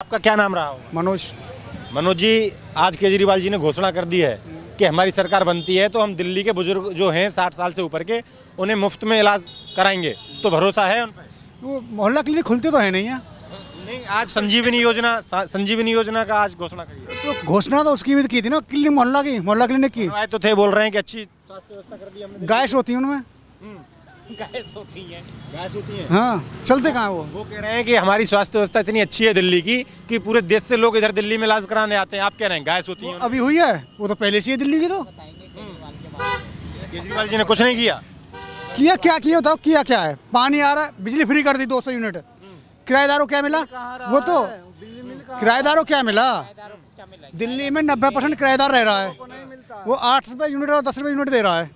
आपका क्या नाम रहा हो? मनोज। मनोज जी, आज केजरीवाल जी ने घोषणा कर दी है कि हमारी सरकार बनती है तो हम दिल्ली के बुजुर्ग जो हैं 60 साल से ऊपर के, उन्हें मुफ्त में इलाज कराएंगे। तो भरोसा है उन पर? वो मोहल्ला क्लिनिक खुलते तो है नहीं है। नहीं, आज संजीवनी योजना का आज घोषणा करी है। तो घोषणा तो उसकी भी की थी ना, क्लिनिक मोहल्ला क्लिनिक की। आए तो थे, बोल रहे हैं कि अच्छी स्वास्थ्य व्यवस्था कर दी हमने। गैस होती है उनमें। गैस होती है। हाँ, चलते कहाँ वो कह रहे हैं कि हमारी स्वास्थ्य व्यवस्था इतनी अच्छी है दिल्ली की कि पूरे देश से लोग इधर दिल्ली में इलाज कराने आते हैं। आप कह रहे हैं गैस होती है? अभी हुई है, वो तो पहले से ही दिल्ली की। तो केजरीवाल जी ने कुछ नहीं किया। क्या किया बताओ, किया क्या है? पानी आ रहा है, बिजली फ्री कर दी 200 यूनिट। किराएदारों क्या मिला? वो तो किराएदारों क्या मिला? दिल्ली में 90% किराएदार रह रहा है। वो 8 रुपये यूनिट और 10 रुपये यूनिट दे रहा है।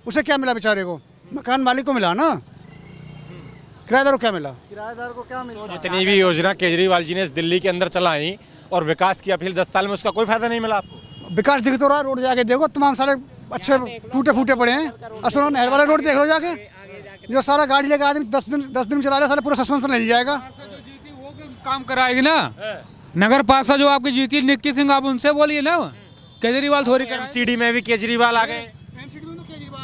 उसे क्या मिला बेचारे को? मकान मालिक को मिला ना। किराएदार को क्या मिला? किराएदार को क्या मिला? तो जितनी भी योजना केजरीवाल जी ने इस दिल्ली के अंदर चलाई और विकास की अपील 10 साल में, उसका कोई फायदा नहीं मिला आपको? विकास दिख तो रहा, रोड जाके देखो, तमाम सारे अच्छे टूटे फूटे पड़े हैं। असलो नहर वाला रोड देख लो जाके, जो सारा गाड़ी लेकर आदमी 10 दिन चला ले, सारा पूरा सस्पेंशन ले जाएगा। वो काम कराएगी ना। नगर पालिका जो आपकी जीती निक्की सिंह, आप उनसे बोलिए ना। केजरीवाल थोड़ी कर। एमसीडी में भी केजरीवाल आ गए।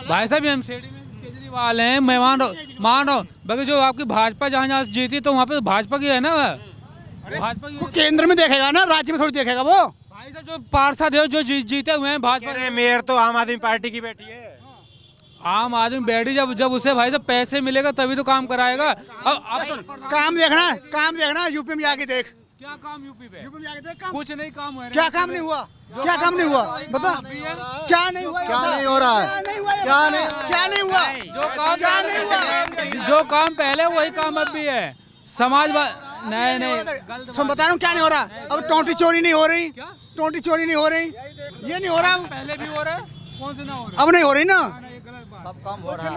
भाई साहब एमसीडी में केजरीवाल हैं, मैं मान रहा हूँ। बाकी जो आपकी भाजपा जहाँ जीती तो वहाँ पे भाजपा की है ना। भाजपा की केंद्र में देखेगा ना, राज्य में थोड़ी देखेगा वो। भाई साहब जो पार्षद है जो जीते हुए हैं भाजपा। मेयर तो आम आदमी पार्टी की बेटी है। आम आदमी बैठी जब उसे भाई साहब पैसे मिलेगा तभी तो काम कराएगा। अब काम देखना यूपी में जाके देख। क्या काम यूपी में जाके देख काम। कुछ नहीं काम हुआ। क्या काम नहीं हुआ? क्या काम नहीं हुआ बता? क्या नहीं हुआ? क्या नहीं हो रहा है? क्या नहीं हुआ? जो काम पहले वही काम अब भी है। समाजवाद नहीं तुम बता रहा हूँ क्या नहीं हो रहा। अब टोंटी चोरी नहीं हो रही। टोंटी चोरी नहीं हो रही, ये नहीं हो रहा। पहले भी हो रहा है, कौन से ना हो रहा? अब नहीं हो रही ना। सब काम हो रहा है।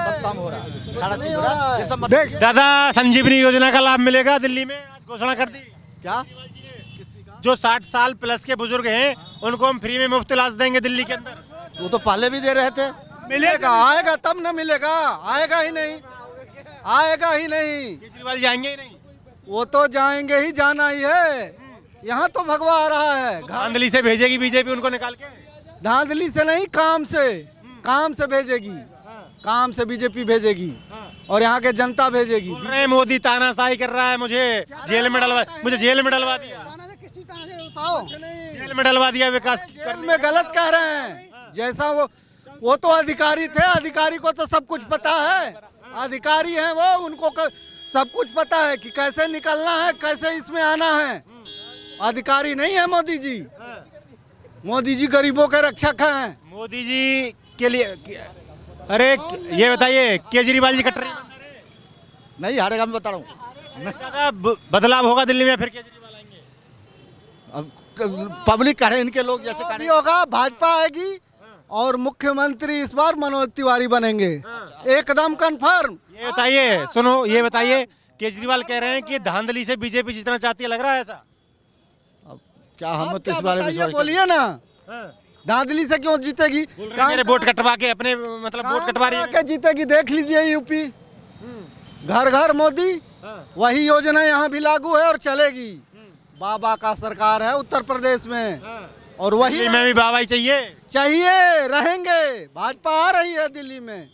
सब काम हो रहा है। सड़क नहीं हो रहा है। ये सब देख दादा, संजीवनी योजना का लाभ मिलेगा दिल्ली में, आज घोषणा कर दी। क्या? जो 60 साल प्लस के बुजुर्ग हैं उनको हम फ्री में मुफ्त इलाज देंगे दिल्ली के अंदर। वो तो पहले भी दे रहे थे। मिलेगा, आएगा तब ना मिलेगा। आएगा ही नहीं, आएगा ही नहीं। केजरीवाल जाएंगे ही नहीं। वो तो जाएंगे ही, जाना ही है। यहाँ तो भगवा आ रहा है। धांधली से भेजेगी बीजेपी उनको निकाल के। धांधली से नहीं, काम से भेजेगी। काम से बीजेपी भेजेगी और यहाँ के जनता भेजेगी। अरे मोदी तानाशाही कर रहा है, मुझे जेल में डलवा दिया। जेल में डलवा दिया। विकास में गलत कह रहे हैं। जैसा वो तो अधिकारी थे, अधिकारी को तो सब कुछ पता है। अधिकारी हैं वो, उनको सब कुछ पता है कि कैसे निकलना है, कैसे इसमें आना है। अधिकारी नहीं है मोदी जी। मोदी जी गरीबों के रक्षक हैं। मोदी जी के लिए। अरे ये बताइए, केजरीवाल जी कटरी नहीं हारेगा, मैं बता रहा हूँ। बदलाव होगा दिल्ली में, फिर केजरीवाल आएंगे। अब पब्लिक करे, इनके लोग जैसे करे होगा। भाजपा आएगी और मुख्यमंत्री इस बार मनोज तिवारी बनेंगे, एकदम कंफर्म। ये बताइए, सुनो, ये बताइए, केजरीवाल कह रहे हैं कि धांधली से बीजेपी जितना चाहती है, लग रहा है ऐसा? अब क्या हम तो इस बारे में बोलिए ना। धांधली से क्यों जीतेगी? मेरे वोट कटवा के अपने मतलब वोट कटवा रही है। जीतेगी, देख लीजिए यूपी। घर घर मोदी, वही योजना यहाँ भी लागू है और चलेगी। बाबा का सरकार है उत्तर प्रदेश में, और वही में भी बाबा ही चाहिए रहेंगे। भाजपा आ रही है दिल्ली में,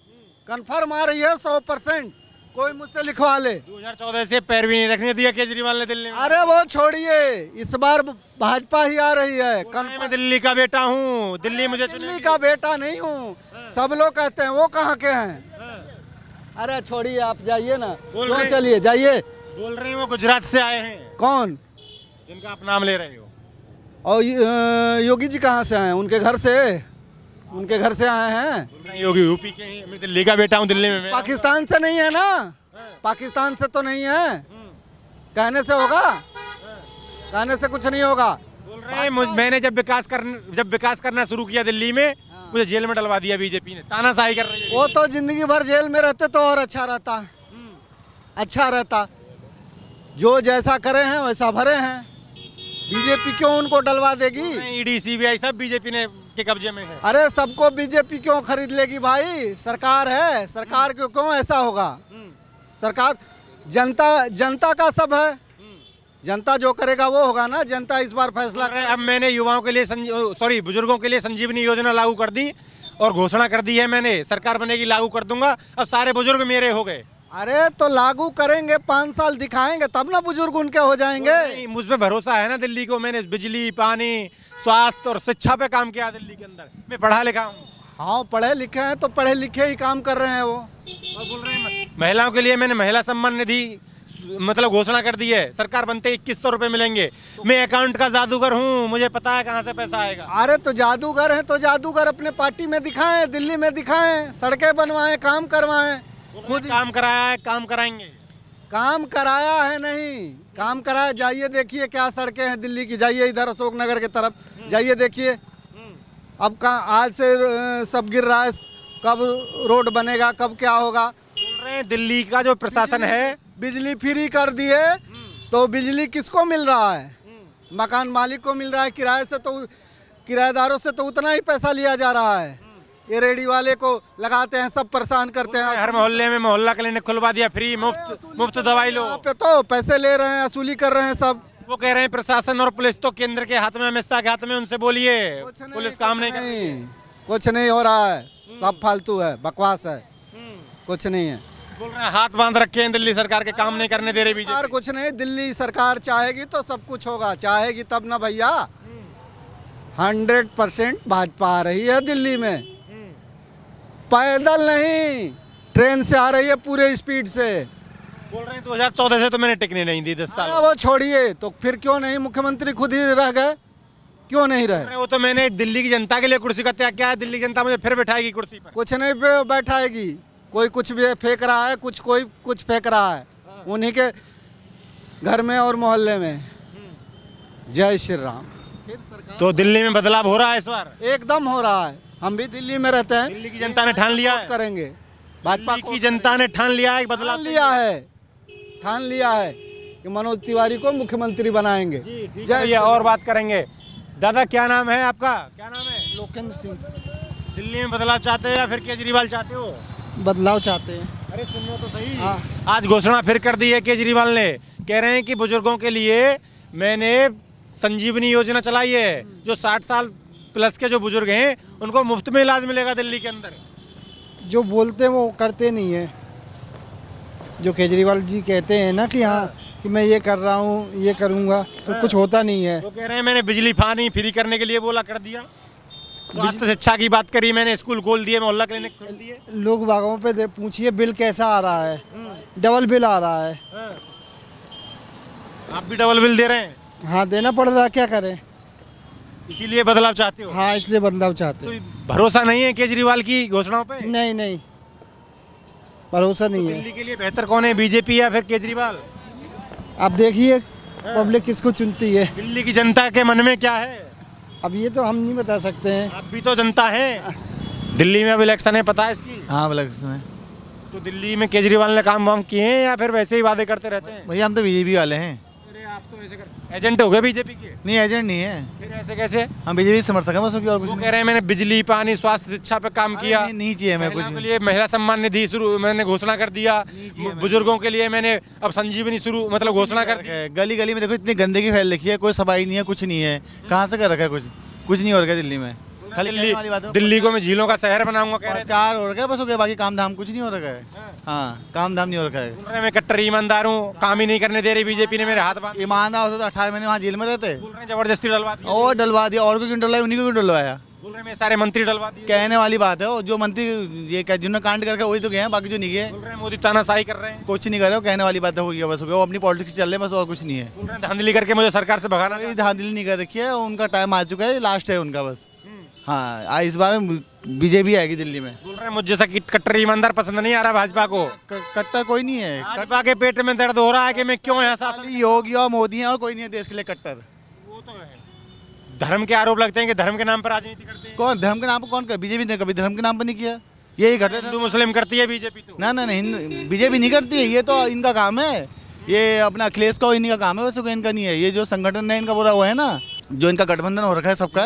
कंफर्म आ रही है 100%। कोई मुझसे लिखवा ले। 2014 से पैर भी नहीं रखने दिया केजरीवाल ने दिल्ली में। अरे वो छोड़िए, इस बार भाजपा ही आ रही है। मैं दिल्ली का बेटा हूँ, दिल्ली मुझे दिल्ली का बेटा नहीं हूँ, सब लोग कहते हैं। वो कहाँ के हैं? अरे छोड़िए, आप जाइए ना। क्यों चलिए, जाइए। बोल रहे हैं वो गुजरात से आए हैं। कौन? जिनका आप नाम ले रहे हो। और योगी जी कहाँ से आए? उनके घर से आए हैं। योगी यूपी के हैं। मैं दिल्ली का बेटा हूँ, दिल्ली में। पाकिस्तान से नहीं है ना, पाकिस्तान से तो नहीं है। कहने से होगा? कहने से कुछ नहीं होगा। बोल रहे हैं मैंने जब विकास करना शुरू किया दिल्ली में, मुझे जेल में डलवा दिया बीजेपी ने। तानाशाही कर रही है। वो तो जिंदगी भर जेल में रहते तो और अच्छा रहता। जो जैसा करे हैं वैसा भरे हैं। बीजेपी क्यों उनको डलवा देगी? ईडी सीबीआई सब बीजेपी ने के कब्जे में है। अरे सबको बीजेपी क्यों खरीद लेगी भाई? सरकार है, सरकार क्यों ऐसा होगा? सरकार जनता का सब है। जनता जो करेगा वो होगा ना, जनता इस बार फैसला अब मैंने युवाओं के लिए बुजुर्गों के लिए संजीवनी योजना लागू कर दी और घोषणा कर दी है मैंने, सरकार बनेगी लागू कर दूंगा। अब सारे बुजुर्ग मेरे हो गए। अरे तो लागू करेंगे, 5 साल दिखाएंगे तब ना बुजुर्ग उनके हो जाएंगे। मुझ पे भरोसा है ना दिल्ली को। मैंने बिजली, पानी, स्वास्थ्य और शिक्षा पे काम किया दिल्ली के अंदर। मैं पढ़ा लिखा हूँ। हाँ पढ़े लिखे हैं तो पढ़े लिखे ही काम कर रहे हैं वो। और बोल रहे हैं महिलाओं के लिए मैंने महिला सम्मान निधि मतलब घोषणा कर दी है। सरकार बनते 2100 रुपए मिलेंगे। मैं अकाउंट का जादूगर हूँ, मुझे पता है कहाँ से पैसा आएगा। अरे तो जादूगर हैं तो जादूगर अपने पार्टी में दिखाएं, दिल्ली में दिखाएं, सड़कें बनवाएं, काम करवाएं। खुद काम कराया है, काम कराएंगे। काम कराया है नहीं, काम कराया। जाइए देखिए क्या सड़कें हैं दिल्ली की, जाइए इधर अशोक नगर की तरफ जाइए देखिए। अब कहाँ आज से सब गिर रहा है, कब रोड बनेगा, कब क्या होगा। बोल रहे हैं दिल्ली का जो प्रशासन है, बिजली फ्री कर दिए तो बिजली किसको मिल रहा है? मकान मालिक को मिल रहा है। किराए से तो किराएदारों से तो उतना ही पैसा लिया जा रहा है। ये रेडी वाले को लगाते हैं, सब परेशान करते हैं। हर मोहल्ले में मोहल्ला क्लिनिक खुलवा दिया, फ्री मुफ्त दवाई लो। यहाँ पे तो पैसे ले रहे हैं, वसूली कर रहे हैं सब। वो कह रहे हैं प्रशासन और पुलिस तो केंद्र के हाथ में, अमित शाह के हाथ में, उनसे बोलिए। पुलिस काम नहीं कर रही। कुछ नहीं हो रहा है, सब फालतू है, बकवास है, कुछ नहीं है। बोल रहे हैं हाथ बांध रखे हैं दिल्ली सरकार के, काम नहीं करने दे रही बीजेपी। यार कुछ नहीं, दिल्ली सरकार चाहेगी तो सब कुछ होगा, चाहेगी तब ना भैया। 100% भाजपा आ रही है दिल्ली में, पैदल नहीं, ट्रेन से आ रही है पूरे स्पीड से। बोल रहे हैं 2014 से तो मैंने टिकने नहीं दी 10 साल। वो छोड़िए, तो फिर क्यों नहीं मुख्यमंत्री खुद ही रह गए, क्यों नहीं रहे? वो तो मैंने दिल्ली की जनता के लिए कुर्सी का त्याग किया है। दिल्ली की जनता मुझे फिर बैठाएगी कुर्सी पर। कुछ नहीं बैठाएगी, कोई कुछ भी फेंक रहा है, कोई कुछ फेंक रहा है उन्हीं के घर में और मोहल्ले में। जय श्री राम। तो दिल्ली में बदलाव हो रहा है इस बार, एकदम हो रहा है। हम भी दिल्ली में रहते हैं। दिल्ली की जनता ने ठान लिया है, करेंगे भाजपा की जनता ने ठान लिया है, बदलाव ठान लिया है कि मनोज तिवारी को मुख्यमंत्री बनाएंगे। जय। और बात करेंगे। दादा क्या नाम है आपका? क्या नाम है? लोकेंद्र सिंह। दिल्ली में बदलाव चाहते हो या फिर केजरीवाल चाहते हो? बदलाव चाहते हैं। अरे सुनो तो सही। हाँ। आज घोषणा फिर कर दी है केजरीवाल ने, कह रहे हैं कि बुजुर्गों के लिए मैंने संजीवनी योजना चलाई है। जो 60 साल प्लस के जो बुजुर्ग हैं उनको मुफ्त में इलाज मिलेगा दिल्ली के अंदर। जो बोलते हैं वो करते नहीं है। जो केजरीवाल जी कहते हैं ना कि हाँ कि मैं ये कर रहा हूँ, ये करूँगा, तो कुछ होता नहीं है। वो कह रहे हैं मैंने बिजली पानी फ्री करने के लिए बोला, कर दिया। स्वास्थ्य शिक्षा की बात करी मैंने, स्कूल खोल दिए, मोहल्ला क्लिनिक खोल दिए। लोग बागों पे पूछिए बिल कैसा आ रहा है, डबल बिल आ रहा है। आप भी डबल बिल दे रहे हैं? हाँ देना पड़ रहा है, क्या करें। इसीलिए बदलाव चाहते हो? हाँ इसलिए बदलाव चाहते हैं। तो भरोसा नहीं है केजरीवाल की घोषणाओं पे? नहीं नहीं भरोसा नहीं है। दिल्ली के लिए बेहतर कौन है, बीजेपी या फिर केजरीवाल? आप देखिए पब्लिक किसको चुनती है। दिल्ली की जनता के मन में क्या है अब ये तो हम नहीं बता सकते हैं। आप भी तो जनता है। दिल्ली में अब इलेक्शन है, पता है इसकी? हाँ इलेक्शन है। तो दिल्ली में केजरीवाल ने काम वाम किए हैं या फिर वैसे ही वादे करते रहते हैं? भैया हम तो बीजेपी वाले हैं। अरे आप तो ऐसे कर एजेंट हो गए बीजेपी के? नहीं एजेंट नहीं है, फिर ऐसे कैसे? हम बीजेपी समर्थक हैं बस, और कुछ वो नहीं। कह रहे हैं मैंने बिजली पानी स्वास्थ्य शिक्षा पे काम किया। नहीं चाहिए हमें कुछ। महिलाओं के लिए महिला सम्मान निधि शुरू मैंने घोषणा कर दिया। बुजुर्गों के लिए मैंने अब संजीवनी शुरू मतलब घोषणा कर दी। गली गली में देखो इतनी गंदगी फैल रखी है, कोई सफाई नहीं है, कुछ नहीं है। कहाँ से कर रखा है कुछ नहीं हो रखा दिल्ली में। खाली दिल्ली को मैं झीलों का शहर बनाऊंगा कह रहे थे। 4 हो रखा है बस, हो गया, बाकी काम धाम कुछ नहीं हो रखा है। हाँ काम धाम नहीं हो रखा है। बोल रहे हैं मैं कट्टर ईमानदार हूँ, काम ही नहीं करने दे रही बीजेपी ने, मेरे हाथ बांध। ईमानदार होता तो 18 महीने वहाँ जेल में रहते। बोल रहे हैं जबरदस्ती डलवा दी। और डलवा दिया, और को क्यों डलवाया, उन्हीं को क्यों डलवाया। बोल रहे हैं सारे मंत्री डलवा दिए। कहने वाली बात है, वो जो मंत्री ये जिन्होंने कांड करके वही तो गए हैं, बाकी जो नहीं गए। बोल रहे हैं मोदी तानाशाही कर रहे हैं। कुछ नहीं कर रहे हो, कहने वाली बात हो गई बस, हो गया। वो अपनी पॉलिटिक्स चल रहे हैं बस, और कुछ नहीं है। बोल रहे हैं धांधली करके मुझे सरकार से भगाना। कोई धांधली नहीं कर रखी है, उनका टाइम आ चुका है, लास्ट है उनका बस। हाँ इस बार बीजेपी आएगी दिल्ली में। बोल रहे हैं मुझे जैसा कट्टर ईमानदार पसंद नहीं आ रहा भाजपा को। कट्टर कोई नहीं है। भाजपा के पेट में दर्द हो रहा है कि मैं क्यों यहाँ शासन। योगी और मोदी हैं और कोई नहीं है देश के लिए कट्टर। वो तो है। धर्म के आरोप लगते हैं कि धर्म के नाम पर राजनीति करते हैं। कौन धर्म के नाम पर कौन कर? बीजेपी ने कभी धर्म के नाम पर नहीं किया, यही करते। हिंदू मुस्लिम करती है बीजेपी तो। ना बीजेपी नहीं करती है, ये तो इनका काम है। ये अपना अखिलेश का इन्हीं का काम है, वैसे इनका नहीं है। ये जो संगठन है इनका पूरा वो है ना, जो इनका गठबंधन हो रखा है सबका,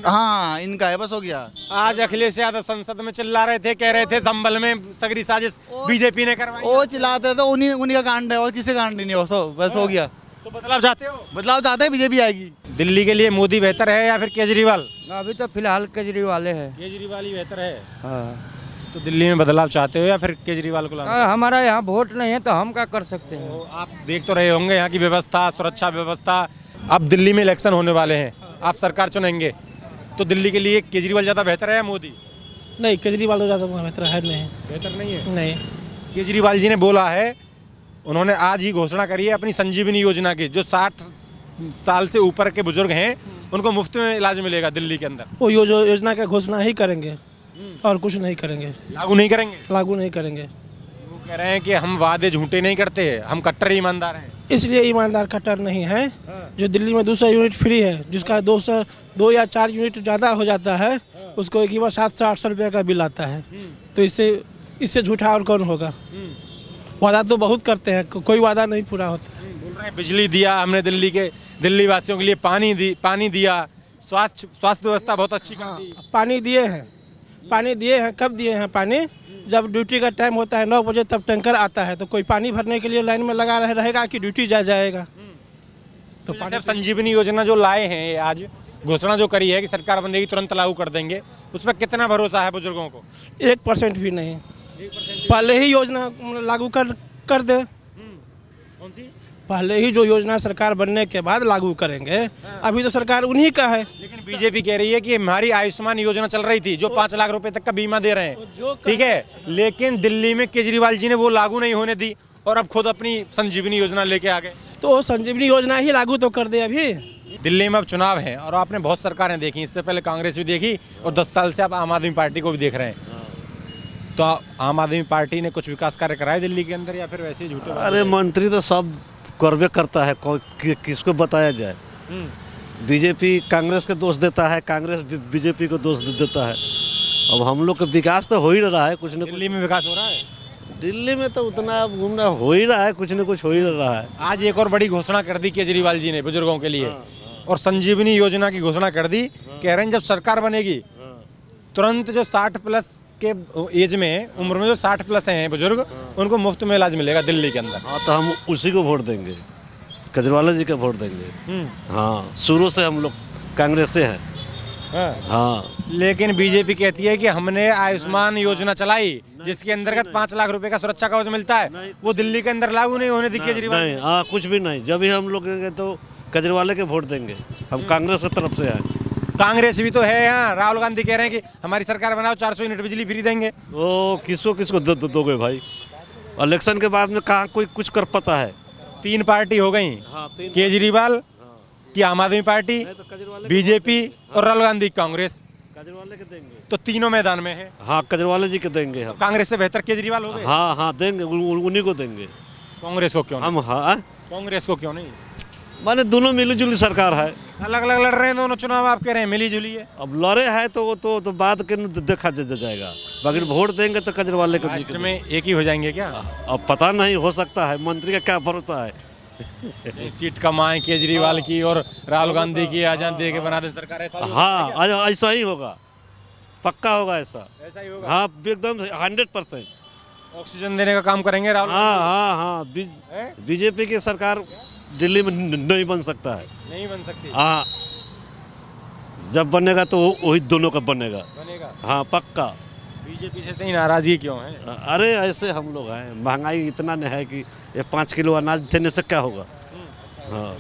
हाँ इनका है बस, हो गया। आज अखिलेश यादव संसद में चिल्ला रहे थे, कह रहे थे संभल में सगरी साजिश बीजेपी ने करवाई। वो चिल्लाते रहते, उन्हीं का कांड है और किसी कांड नहीं है, बस हो गया। तो बदलाव चाहते हो? बदलाव चाहते हैं, बीजेपी आएगी। दिल्ली के लिए मोदी बेहतर है या फिर केजरीवाल? अभी तो फिलहाल केजरीवाल है। केजरीवाल ही बेहतर है। हाँ। तो दिल्ली में बदलाव चाहते हो या फिर केजरीवाल को लाना? हमारा यहाँ वोट नहीं है तो हम क्या कर सकते हैं। तो आप देख तो रहे होंगे यहाँ की व्यवस्था, सुरक्षा व्यवस्था। अब दिल्ली में इलेक्शन होने वाले हैं, आप सरकार चुनेंगे, तो दिल्ली के लिए केजरीवाल ज़्यादा बेहतर है या मोदी? नहीं, केजरीवाल तो ज़्यादा बेहतर है नहीं। बेहतर नहीं है? नहीं। केजरीवाल जी ने बोला है, उन्होंने आज ही घोषणा करी है अपनी संजीवनी योजना की, जो 60 साल से ऊपर के बुजुर्ग हैं उनको मुफ्त में इलाज मिलेगा दिल्ली के अंदर। वो योजना का घोषणा ही करेंगे और कुछ नहीं करेंगे, लागू नहीं करेंगे। लागू नहीं करेंगे। वो कह रहे हैं कि हम वादे झूठे नहीं करते, हम कट्टर ईमानदार हैं। इसलिए ईमानदार कट्टर नहीं है। जो दिल्ली में 200 यूनिट फ्री है, जिसका 2 या 4 यूनिट ज़्यादा हो जाता है, उसको एक ही बार 700-800 रुपये का बिल आता है। तो इससे झूठा और कौन होगा। वादा तो बहुत करते हैं, कोई वादा नहीं पूरा होता है। बोल रहे हैं बिजली दिया हमने दिल्ली वासियों के लिए, पानी दिया, स्वास्थ्य व्यवस्था बहुत अच्छी कर दी। पानी दिए हैं। कब दिए हैं पानी? जब ड्यूटी का टाइम होता है 9 बजे, तब टैंकर आता है, तो कोई पानी भरने के लिए लाइन में लगा रहेगा कि ड्यूटी जाएगा। तो पानी संजीवनी योजना जो लाए हैं, ये आज घोषणा जो करी है कि सरकार बनेगी तुरंत लागू कर देंगे, उस पर कितना भरोसा है बुजुर्गों को? 1% भी नहीं। पहले ही योजना लागू कर दे। कौन सी? पहले ही जो योजना सरकार बनने के बाद लागू करेंगे। अभी तो सरकार उन्हीं का है। लेकिन बीजेपी कह रही है कि हमारी आयुष्मान योजना चल रही थी, जो 5 लाख रुपए तक का बीमा दे रहे हैं, ठीक है, लेकिन दिल्ली में केजरीवाल जी ने वो लागू नहीं होने दी और अब खुद अपनी संजीवनी योजना लेके आ गए। तो संजीवनी योजना ही लागू तो कर दे। अभी दिल्ली में अब चुनाव है और आपने बहुत सरकारें देखी, इससे पहले कांग्रेस भी देखी और 10 साल से आप आम आदमी पार्टी को भी देख रहे हैं। तो आम आदमी पार्टी ने कुछ विकास कार्य कराए दिल्ली के अंदर या फिर वैसे ही झूठे? अरे मंत्री तो सब करवे करता है, किसको बताया जाए। बीजेपी कांग्रेस के दोष देता है, कांग्रेस बीजेपी को दोष देता है। अब हम लोग का विकास तो हो ही रहा है, कुछ न कुछ। दिल्ली में विकास हो रहा है? दिल्ली में तो उतना घूमना हो ही रहा है, कुछ न कुछ हो ही रहा है। आज एक और बड़ी घोषणा कर दी केजरीवाल जी ने बुजुर्गों के लिए, और संजीवनी योजना की घोषणा कर दी। कह रहे हैं जब सरकार बनेगी तुरंत जो 60 प्लस के एज में, उम्र में जो 60 प्लस हैं बुजुर्ग, उनको मुफ्त में इलाज मिलेगा दिल्ली के अंदर। हाँ, तो हम उसी को वोट देंगे, केजरीवाल जी का वोट देंगे। हाँ, शुरू से हम लोग कांग्रेस से हैं। हाँ। लेकिन बीजेपी कहती है कि हमने आयुष्मान योजना चलाई, जिसके अंतर्गत 5 लाख रुपए का सुरक्षा कवच मिलता है, वो दिल्ली के अंदर लागू नहीं होने दी केजरीवाल। नहीं, हाँ, कुछ भी नहीं। जब भी हम लोग तो केजरीवाल के वोट देंगे। हम कांग्रेस की तरफ से हैं। कांग्रेस भी तो है यहाँ। राहुल गांधी कह रहे हैं कि हमारी सरकार बनाओ, 400 यूनिट बिजली फ्री देंगे। वो किसको दोगे भाई? इलेक्शन के बाद में कहाँ कोई कुछ कर पाता है? 3 पार्टी हो गई, केजरीवाल की आम आदमी पार्टी, बीजेपी और राहुल गांधी कांग्रेस। केजरीवाल के देंगे तो तीनों मैदान में है। हाँ, केजरीवाल जी के देंगे हम। कांग्रेस से बेहतर केजरीवाल हो गए? हाँ, देंगे, उन्हीं को देंगे। कांग्रेस को क्यों हम? हाँ, कांग्रेस को क्यों नहीं? माने दोनों मिली जुली सरकार है। अलग अलग लड़ रहे हैं दोनों चुनाव, आप कह रहे हैं मिली जुली है। अब लड़े हैं तो वो तो बाद के देखा जाएगा। बाकी वोट देंगे तो केजरीवाल को। लास्ट में एक ही हो जाएंगे क्या? अब पता नहीं, हो सकता है। मंत्री का क्या भरोसा है। सीट कम आए केजरीवाल की और राहुल गांधी की, आजाद दे के बना दे सरकार, ऐसा? हाँ, ऐसा ही होगा, पक्का होगा ऐसा। ऐसा ही होगा। हाँ, एकदम 100%। ऑक्सीजन देने का काम करेंगे राहुल? हाँ, बीजेपी की सरकार दिल्ली में नहीं बन सकता है। नहीं बन सकती? हाँ, जब बनेगा तो वही दोनों का बनेगा। हाँ, पक्का। बीजेपी से इतनी नाराजगी क्यों है? अरे ऐसे हम लोग हैं, महंगाई इतना नहीं है कि ये 5 किलो अनाज देने से क्या होगा। हाँ,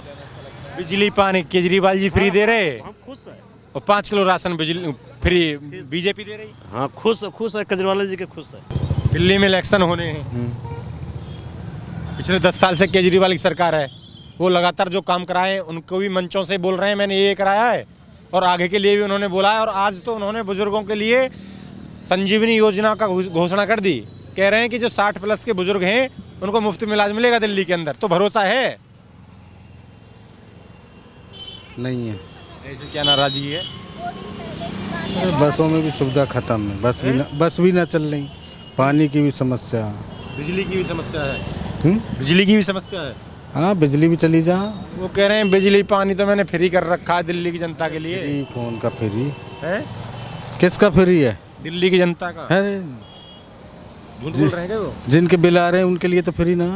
बिजली पानी केजरीवाल जी फ्री दे रहे, हम खुश हैं। और 5 किलो राशन बिजली फ्री बीजेपी दे रही। हाँ, खुश है, केजरीवाल जी के खुश है। दिल्ली में इलेक्शन होने हैं, पिछले 10 साल से केजरीवाल की सरकार है, वो लगातार जो काम कराए उनको भी मंचों से बोल रहे हैं मैंने ये कराया है, और आगे के लिए भी उन्होंने बोला है। और आज तो उन्होंने बुजुर्गों के लिए संजीवनी योजना का घोषणा कर दी। कह रहे हैं कि जो 60 प्लस के बुजुर्ग हैं उनको मुफ्त में इलाज मिलेगा दिल्ली के अंदर। तो भरोसा है? नहीं है। ऐसे क्या नाराजगी है? बसों में भी सुविधा खत्म है, बस भी ना चल रही। पानी की भी समस्या, बिजली की भी समस्या है। बिजली की भी समस्या है। हाँ, बिजली भी चली जा। वो कह रहे हैं बिजली पानी तो मैंने फ्री कर रखा है दिल्ली की जनता के लिए। फ्री कौन का फ्री है? किसका फ्री है? दिल्ली की जनता का। है, झूठ बोल रहे हैं क्या वो? जिनके बिल आ रहे हैं उनके लिए तो फ्री ना।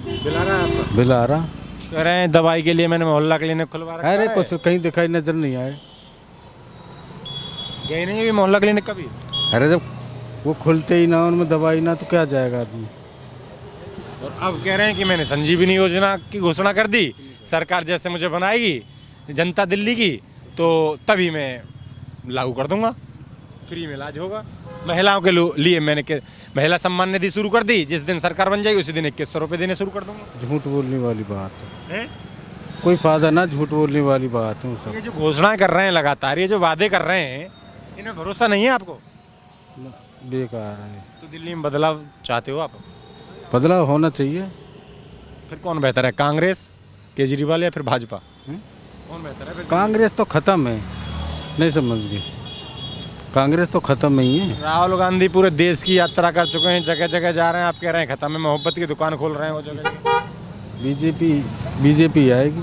बिल आ रहा है आपका? बिल आ रहा। कह रहे हैं दवाई के लिए मैंने मोहल्ला क्लिनिक खुलवा रखा अरे है। कुछ कहीं दिखाई नजर नहीं आए। गए नहीं अभी मोहल्ला क्लिनिक कभी? अरे जब वो खुलते ही ना उनमें दवाई ना तो क्या जाएगा आदमी। और अब कह रहे हैं कि मैंने संजीवनी योजना की घोषणा कर दी, सरकार जैसे मुझे बनाएगी जनता दिल्ली की तो तभी मैं लागू कर दूंगा, फ्री में इलाज होगा। महिलाओं के लिए मैंने महिला सम्मान निधि शुरू कर दी, जिस दिन सरकार बन जाएगी उसी दिन 2100 रुपये देने शुरू कर दूंगा। झूठ बोलने वाली बात है, हैं? कोई फायदा ना, झूठ बोलने वाली बात है वो सब। ये जो घोषणाएं कर रहे हैं लगातार, ये जो वादे कर रहे हैं, इनमें भरोसा नहीं है आपको? बेकार है। तो दिल्ली में बदलाव चाहते हो आप? बदलाव होना चाहिए। फिर कौन बेहतर है, कांग्रेस, केजरीवाल या फिर भाजपा? कौन बेहतर है फिर? कांग्रेस तो खत्म है, नहीं समझ गए, कांग्रेस तो खत्म ही है। राहुल गांधी पूरे देश की यात्रा कर चुके हैं, जगह जगह जा रहे हैं, आप कह रहे हैं खत्म है, मोहब्बत की दुकान खोल रहे हैं वो जगह। बीजेपी आएगी।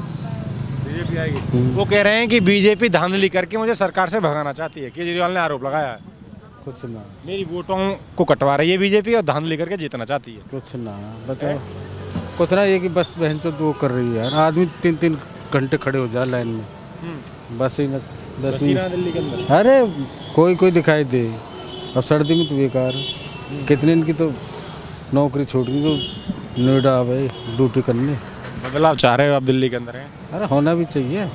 बीजेपी आएगी। वो कह रहे हैं कि बीजेपी धांधली करके मुझे सरकार से भगाना चाहती है, केजरीवाल ने आरोप लगाया है। कुछ ना, मेरी वोटों को कटवा रही है बीजेपी और धांधली करके जीतना चाहती है। कुछ ना बताओ, कुछ ना, ये कि बस बहन चो वो कर रही है यार, आदमी 3-3 घंटे खड़े हो जाए लाइन में, बस ही ना 10 मिनट। दिल्ली के अंदर अरे कोई दिखाई दे, अब सर्दी में तो बेकार है। कितने इनकी तो नौकरी छोड़ गई, तो नोएडा आवे ड्यूटी करने। बदलाव चाह रहे हो आप दिल्ली के अंदर? हैं अरे होना भी चाहिए।